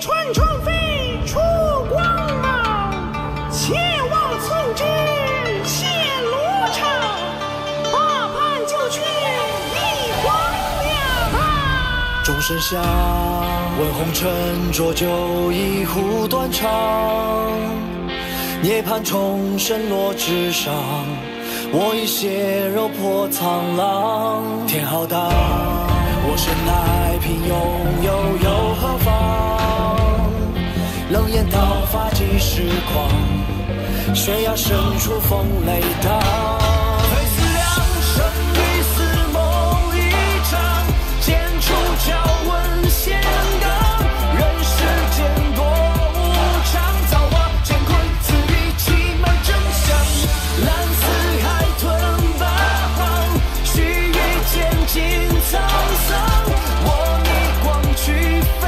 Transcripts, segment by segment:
穿窗飞出光芒，切望寸之现罗场，大叛旧却一荒凉。钟声响，问红尘浊酒一壶断肠，涅槃重生落纸上，我已血肉破苍狼。天浩荡，我生来平庸又何妨？冷眼刀法几时狂？悬崖深处风雷荡。非思量，生与死梦一场，剑出鞘问仙纲，人世间多无常，造化乾坤自比奇门真相。蓝似海吞八方，须臾间尽沧桑。我逆光去飞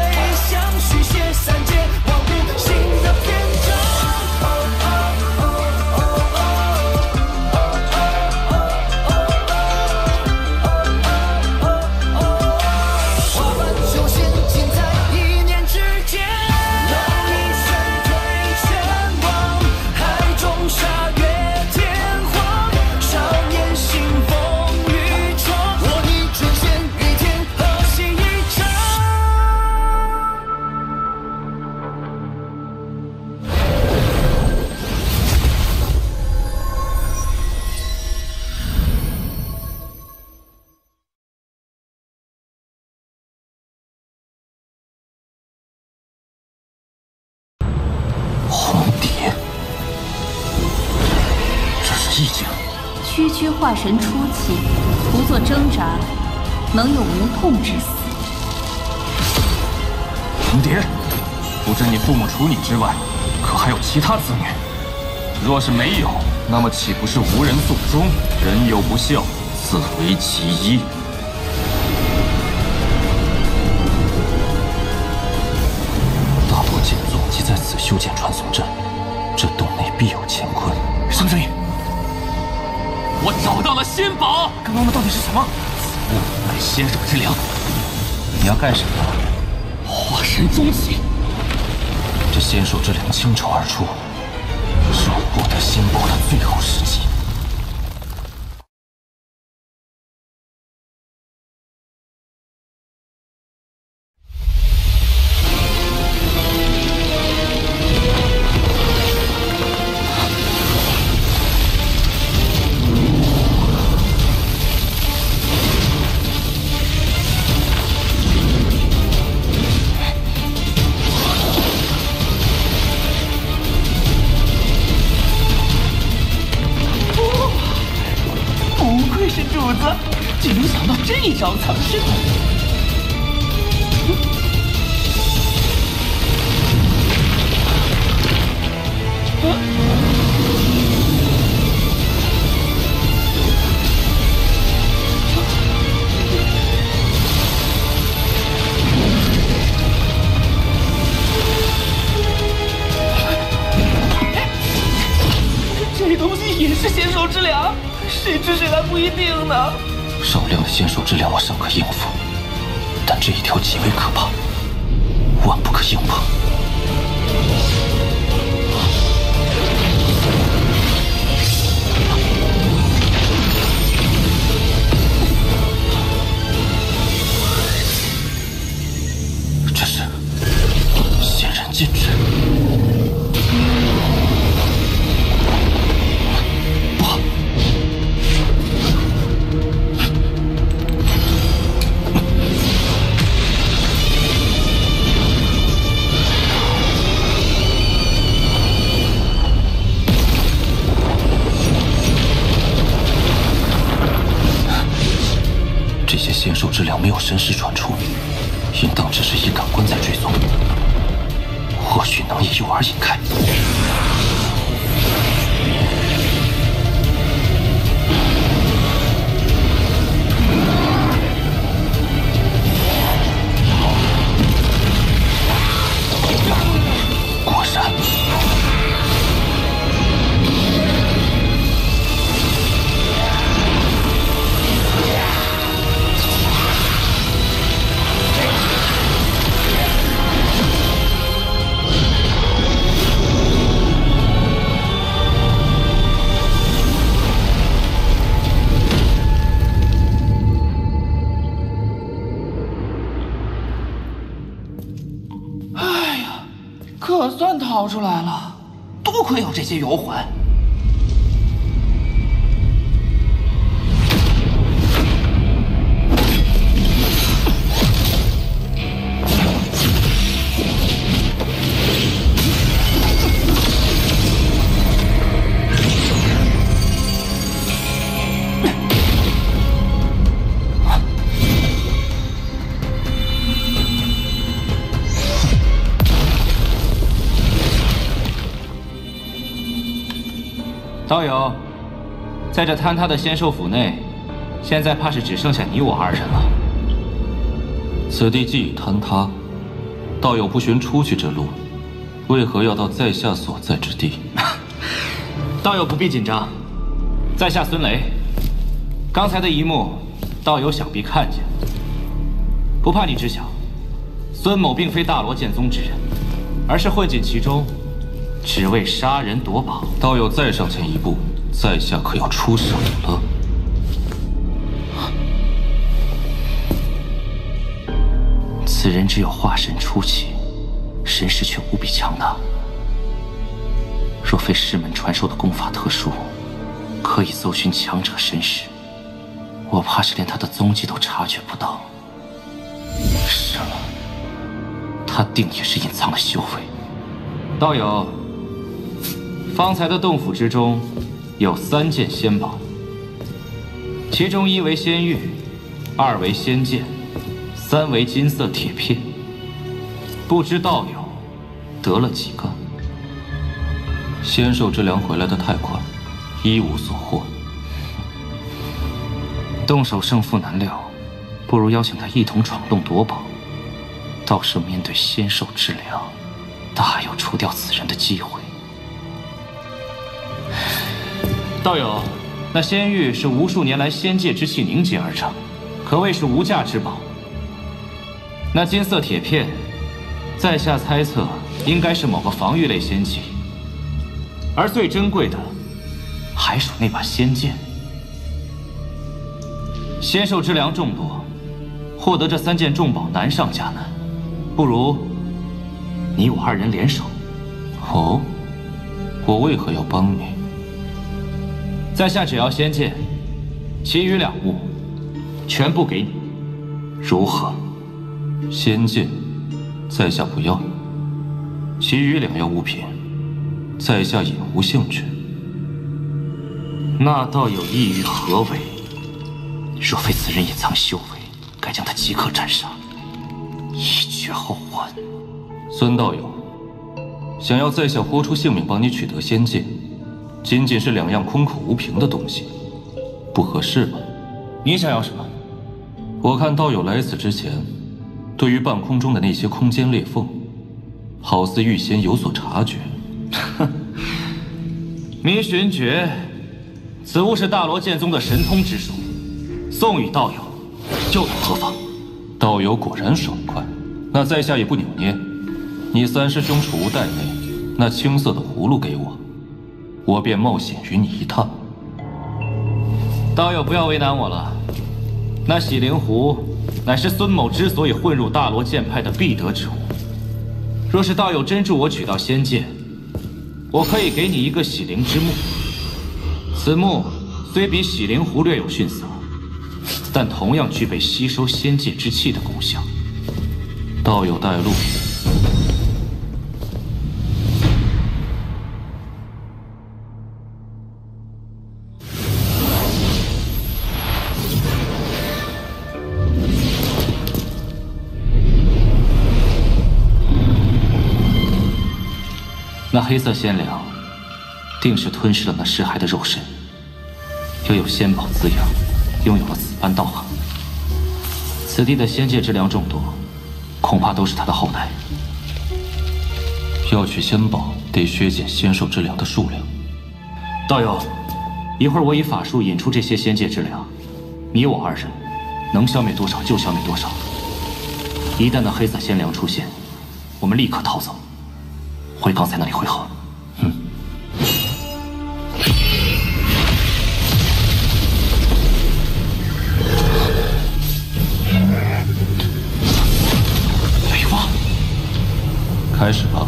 翔，续写三界望不新的篇章。花瓣修仙尽在一念之间，蝼蚁身退全忘，海中沙月天荒。少年行风雨闯，我逆转仙与天和谐一场。红蝶，这是意境。区区化神初期，不做挣扎，能有无痛之死？红蝶，不知你父母除你之外，可还有其他子女？若是没有，那么岂不是无人送终？人有不孝，自为其一。大伯剑宗即在此修建传送阵，这洞内必有乾坤。什么声音？我找到了仙宝！刚刚的到底是什么？此物乃仙手之粮。你要干什么？化神终极。这仙手之粮倾巢而出，是我获得仙宝的最后时机。不愧是主子，竟能想到这招藏身。这东西也是仙手之粮，谁吃谁还不一定呢。少量的仙手之粮我尚可应付，但这一条极为可怕，万不可硬碰。这是仙人禁制。不好！这些仙兽之粮没有神识传出，应当只是以感官在追踪，或许能以诱饵引开。果然。可算逃出来了，多亏有这些游魂。道友，在这坍塌的仙兽府内，现在怕是只剩下你我二人了。此地既已坍塌，道友不寻出去之路，为何要到在下所在之地？道友不必紧张，在下孙雷。刚才的一幕，道友想必看见。不怕你知晓，孙某并非大罗剑宗之人，而是混进其中。只为杀人夺宝，道友再上前一步，在下可要出手了。此人只有化神初期，神识却无比强大。若非师门传授的功法特殊，可以搜寻强者神识，我怕是连他的踪迹都察觉不到。是了，他定也是隐藏了修为。道友。方才的洞府之中，有3件仙宝，其中1为仙玉，2为仙剑，3为金色铁片。不知道友得了几个？仙兽之粮回来的太快，一无所获。动手胜负难料，不如邀请他一同闯洞夺宝。到时面对仙兽之粮，大有除掉此人的机会。道友，那仙玉是无数年来仙界之气凝结而成，可谓是无价之宝。那金色铁片，在下猜测应该是某个防御类仙器，而最珍贵的还属那把仙剑。仙兽之粮众多，获得这3件重宝难上加难，不如你我2人联手。哦，我为何要帮你？在下只要仙剑，其余2物全部给你，如何？仙剑，在下不要；其余2样物品，在下也无兴趣。那道友意欲何为？若非此人隐藏修为，该将他即刻斩杀，以绝后患。孙道友，想要在下豁出性命帮你取得仙剑，仅仅是2样空口无凭的东西，不合适吧？你想要什么？我看道友来此之前，对于半空中的那些空间裂缝，好似预先有所察觉。迷寻诀，此物是大罗剑宗的神通之术，送与道友，又有何妨？道友果然爽快，那在下也不扭捏。你3师兄储物袋内那青色的葫芦给我，我便冒险与你一趟。道友不要为难我了，那洗灵壶乃是孙某之所以混入大罗剑派的必得之物。若是道友真助我取到仙剑，我可以给你一个洗灵之木。此木虽比洗灵壶略有逊色，但同样具备吸收仙界之气的功效。道友带路。那黑色仙粮，定是吞噬了那尸骸的肉身，又有仙宝滋养，拥有了此般道行。此地的仙界之粮众多，恐怕都是他的后代。要取仙宝，得削减仙兽之粮的数量。道友，一会儿我以法术引出这些仙界之粮，你我2人能消灭多少就消灭多少。一旦那黑色仙粮出现，我们立刻逃走。回刚才那里汇合。开始吧。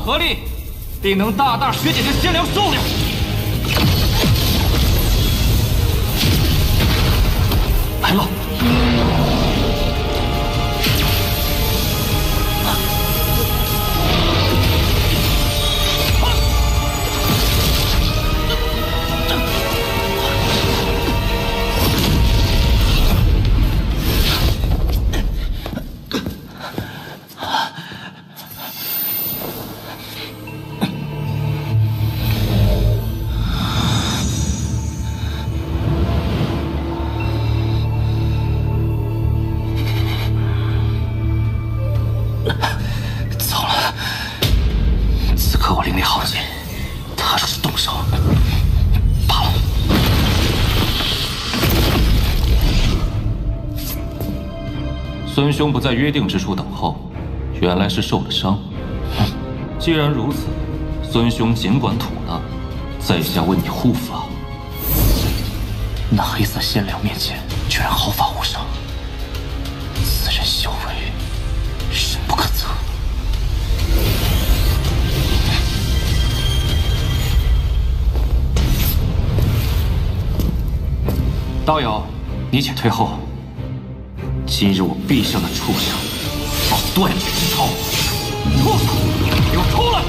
合力，定能大大削减这仙粮数量。来了！孙兄不在约定之处等候，原来是受了伤。既然如此，孙兄尽管吐纳，在下为你护法。那黑色仙粮面前，居然毫发无伤，此人修为深不可测。道友，你且退后。今日我必向那畜生报断绝之仇！畜生，给我出来！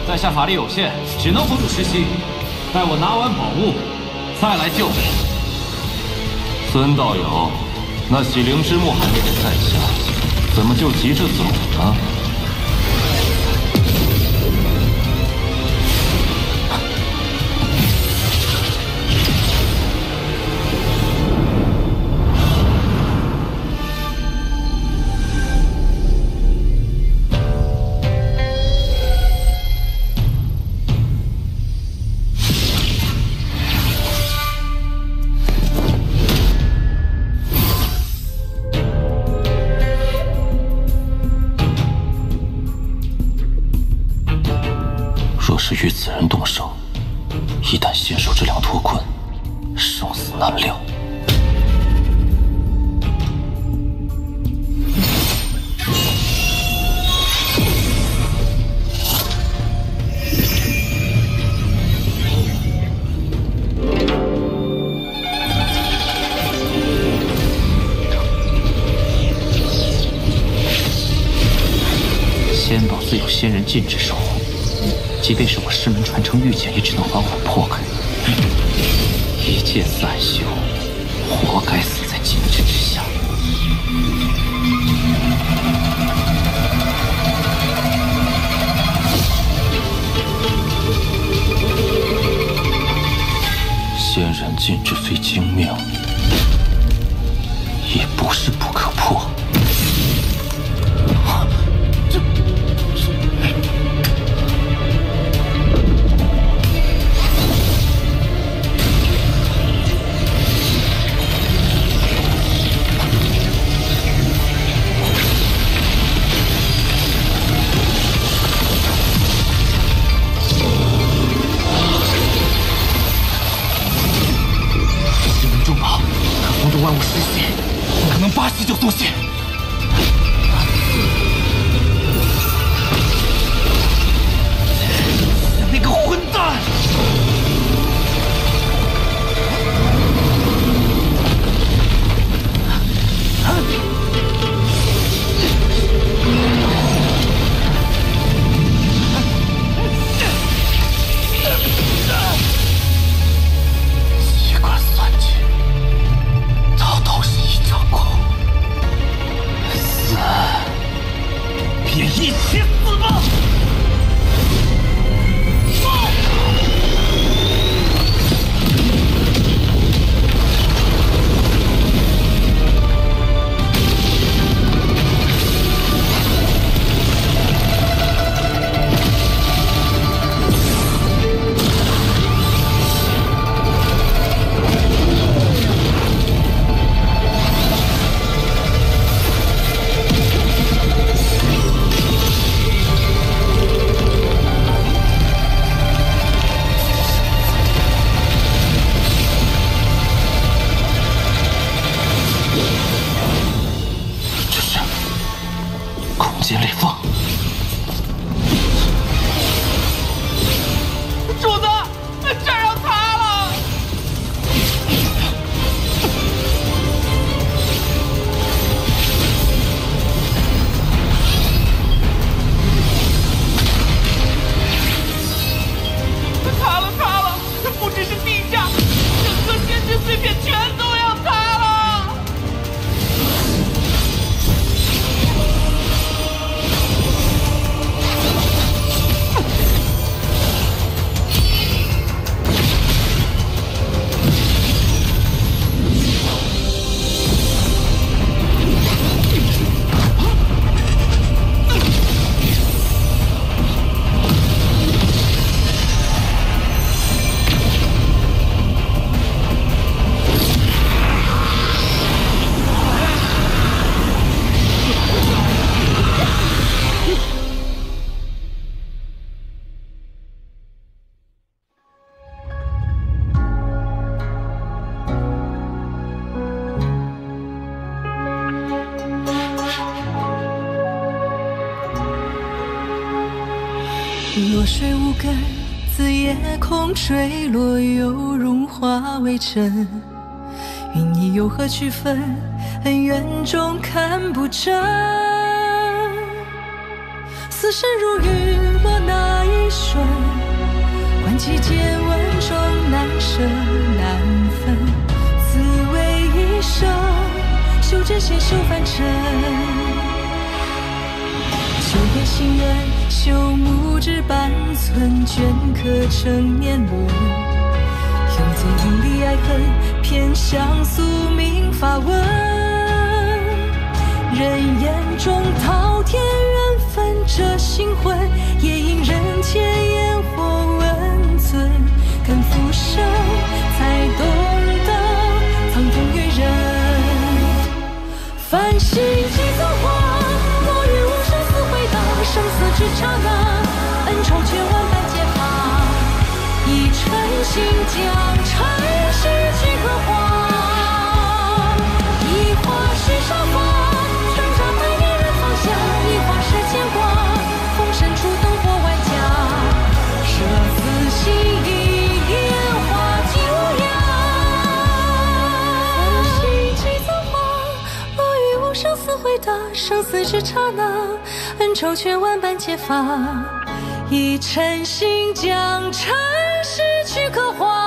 在下法力有限，只能辅助实习。待我拿完宝物，再来救你。孙道友，那洗灵之木还没给在下，怎么就急着走呢？是与此人动手，一旦仙兽之粮脱困，生死难料。仙宝自有仙人禁制守护。即便是我师门传承御剑，也只能缓缓破开。一剑散修，活该死在禁制之下。仙人禁制虽精妙，也不是不可破。万物失血，不可能8息就脱血。那个混蛋！机关算尽。水无根，自夜空坠落，又融化为尘。云衣又何区分？恩怨中看不真。似身如雨落那一瞬，观其见闻中难舍难分。此为一生，修真先修凡尘。修炼心愿，修木之半寸，镌刻成年轮。用尽因离爱恨，偏向宿命法文。人眼中滔天缘分，这心魂也因人间烟火温存。更浮生，才懂得苍穹与人。繁星几曾花，落于无声似回荡。生死之刹那，恩仇却万般皆发。一诚心将尘世去刻画。一画是沙发，挣扎百年人放下。一画是牵挂，风深处灯火万家。舍此心意，烟花几无涯。繁星几曾花，落于无声似回荡。生死之刹那，恩仇却万般皆发。一诚心将尘世去刻画。